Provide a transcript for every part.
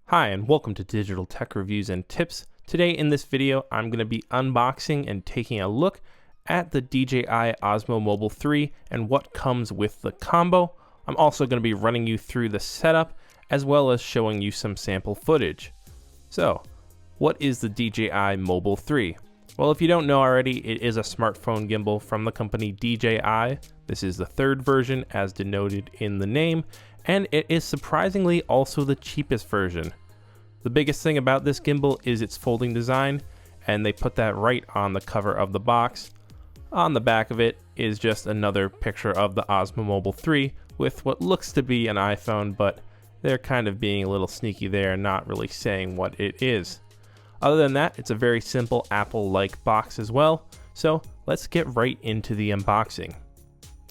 Hi and welcome to Digital Tech Reviews and Tips. Today in this video I'm going to be unboxing and taking a look at the DJI Osmo Mobile 3 and what comes with the combo. I'm also going to be running you through the setup as well as showing you some sample footage. So, what is the DJI Mobile 3? Well, if you don't know already, it is a smartphone gimbal from the company DJI. This is the third version as denoted in the name, and it is surprisingly also the cheapest version. The biggest thing about this gimbal is its folding design, and they put that right on the cover of the box. On the back of it is just another picture of the Osmo Mobile 3 with what looks to be an iPhone, but they're kind of being a little sneaky there and not really saying what it is. Other than that, it's a very simple Apple-like box as well, so let's get right into the unboxing.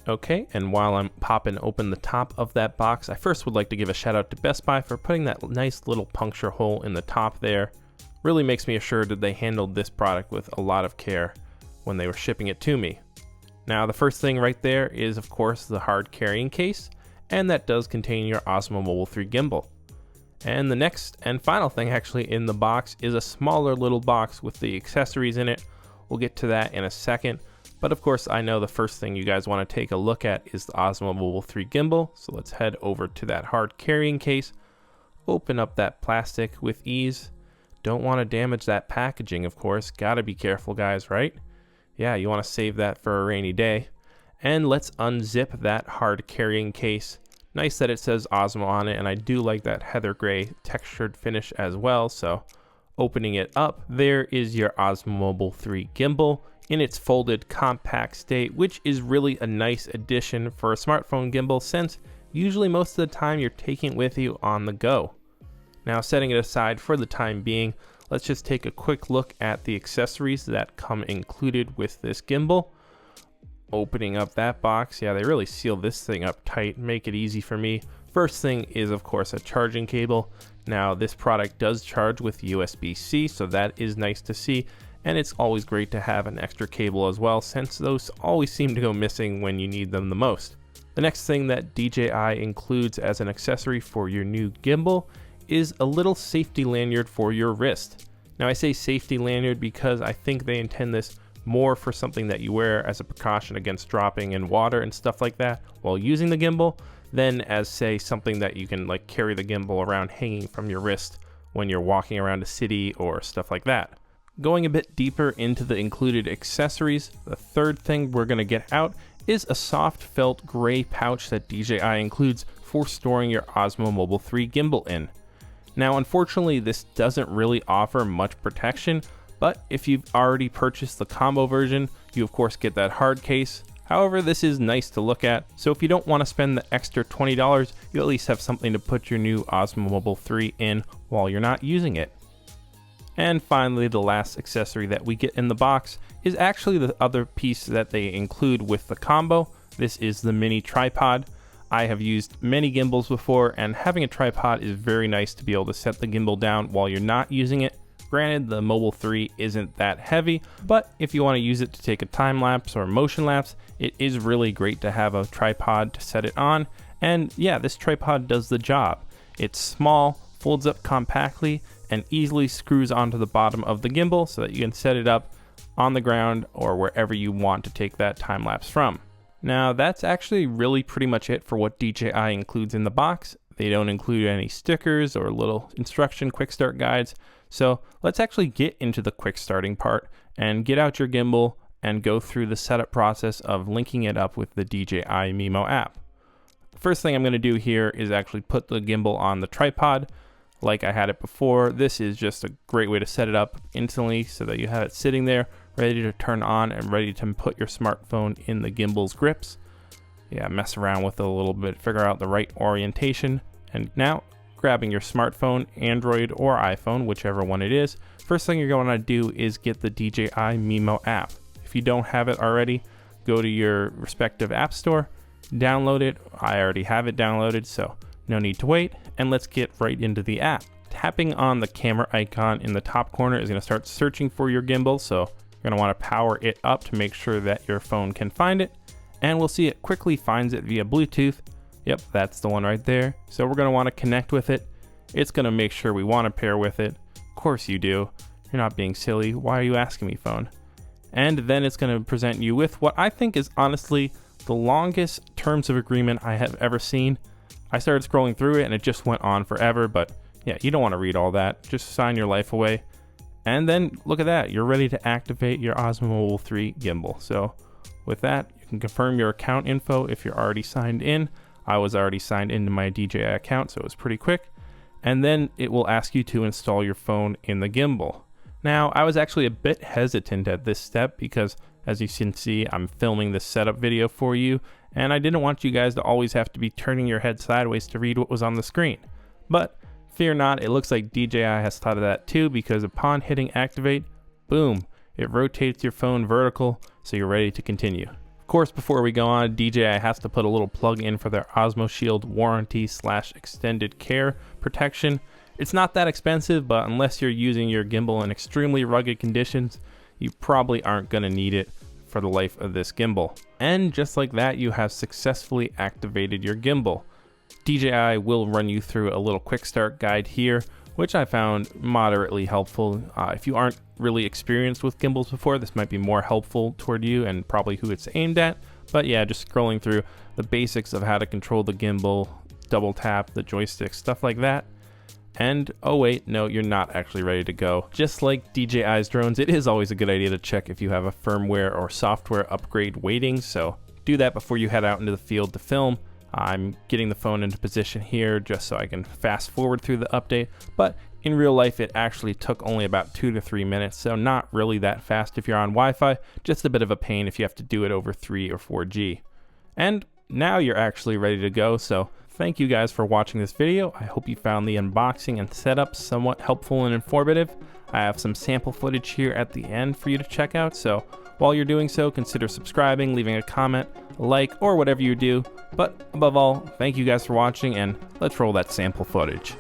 Okay, and while I'm popping open the top of that box, I first would like to give a shout out to Best Buy for putting that nice little puncture hole in the top there. Really makes me assured that they handled this product with a lot of care when they were shipping it to me. Now, the first thing right there is, of course, the hard carrying case, and that does contain your Osmo Mobile 3 gimbal. And the next and final thing actually in the box is a smaller little box with the accessories in it. We'll get to that in a second. But of course, I know the first thing you guys want to take a look at is the Osmo Mobile 3 gimbal. So let's head over to that hard carrying case, open up that plastic with ease. Don't want to damage that packaging, of course. Gotta be careful, guys, right? Yeah, you want to save that for a rainy day. And let's unzip that hard carrying case. Nice that it says Osmo on it, and I do like that heather gray textured finish as well. So opening it up, there is your Osmo Mobile 3 gimbal in its folded compact state, which is really a nice addition for a smartphone gimbal since usually most of the time you're taking it with you on the go. Now, setting it aside for the time being, let's just take a quick look at the accessories that come included with this gimbal. Opening up that box, yeah, they really seal this thing up tight, make it easy for me. First thing is, of course, a charging cable. Now, this product does charge with USB-C, so that is nice to see. And it's always great to have an extra cable as well, since those always seem to go missing when you need them the most. The next thing that DJI includes as an accessory for your new gimbal is a little safety lanyard for your wrist. Now, I say safety lanyard because I think they intend this more for something that you wear as a precaution against dropping in water and stuff like that while using the gimbal, than as, say, something that you can like carry the gimbal around hanging from your wrist when you're walking around a city or stuff like that. Going a bit deeper into the included accessories, the third thing we're going to get out is a soft felt gray pouch that DJI includes for storing your Osmo Mobile 3 gimbal in. Now, unfortunately, this doesn't really offer much protection, but if you've already purchased the combo version, you of course get that hard case. However, this is nice to look at, so if you don't want to spend the extra $20, you at least have something to put your new Osmo Mobile 3 in while you're not using it. And finally, the last accessory that we get in the box is actually the other piece that they include with the combo. This is the mini tripod. I have used many gimbals before, and having a tripod is very nice to be able to set the gimbal down while you're not using it. Granted, the Mobile 3 isn't that heavy, but if you want to use it to take a time lapse or motion lapse, it is really great to have a tripod to set it on. And yeah, this tripod does the job. It's small, folds up compactly, and easily screws onto the bottom of the gimbal so that you can set it up on the ground or wherever you want to take that time lapse from. Now, that's actually really pretty much it for what DJI includes in the box. They don't include any stickers or little instruction quick start guides. So let's actually get into the quick starting part and get out your gimbal and go through the setup process of linking it up with the DJI Mimo app. The first thing I'm going to do here is actually put the gimbal on the tripod. Like I had it before, this is just a great way to set it up instantly so that you have it sitting there ready to turn on and ready to put your smartphone in the gimbal's grips. Yeah, mess around with it a little bit, figure out the right orientation. And now, grabbing your smartphone, Android or iPhone, whichever one it is, first thing you're going to do is get the DJI Mimo app. If you don't have it already, go to your respective app store, download it. I already have it downloaded, so no need to wait, and let's get right into the app. Tapping on the camera icon in the top corner is going to start searching for your gimbal, so you're going to want to power it up to make sure that your phone can find it, and we'll see it quickly finds it via Bluetooth. Yep, that's the one right there. So we're going to want to connect with it. it's going to make sure we want to pair with it. Of course you do. You're not being silly. Why are you asking me, phone? And then it's going to present you with what I think is honestly the longest terms of agreement I have ever seen. I started scrolling through it and it just went on forever, but yeah, you don't want to read all that. Just sign your life away. And then look at that. You're ready to activate your Osmo Mobile 3 gimbal. So with that, you can confirm your account info if you're already signed in. I was already signed into my DJI account, so it was pretty quick. And then it will ask you to install your phone in the gimbal. Now, I was actually a bit hesitant at this step because, as you can see, I'm filming this setup video for you, and I didn't want you guys to always have to be turning your head sideways to read what was on the screen. But fear not, it looks like DJI has thought of that too, because upon hitting activate, boom, it rotates your phone vertical, so you're ready to continue. Of course, before we go on, DJI has to put a little plug in for their Osmo Shield warranty / extended care protection. It's not that expensive, but unless you're using your gimbal in extremely rugged conditions, you probably aren't going to need it for the life of this gimbal. And just like that, you have successfully activated your gimbal. DJI will run you through a little quick start guide here, which I found moderately helpful. If you aren't really experienced with gimbals before, this might be more helpful toward you and probably who it's aimed at. But yeah, just scrolling through the basics of how to control the gimbal, double tap the joystick, stuff like that. And oh wait, no, you're not actually ready to go. Just like DJI's drones, it is always a good idea to check if you have a firmware or software upgrade waiting, so do that before you head out into the field to film. I'm getting the phone into position here just so I can fast forward through the update, but in real life it actually took only about 2 to 3 minutes, so not really that fast if you're on Wi-Fi, just a bit of a pain if you have to do it over 3 or 4G. And now you're actually ready to go, so thank you guys for watching this video. I hope you found the unboxing and setup somewhat helpful and informative. I have some sample footage here at the end for you to check out, so while you're doing so, consider subscribing, leaving a comment, a like, or whatever you do. But above all, thank you guys for watching, and let's roll that sample footage.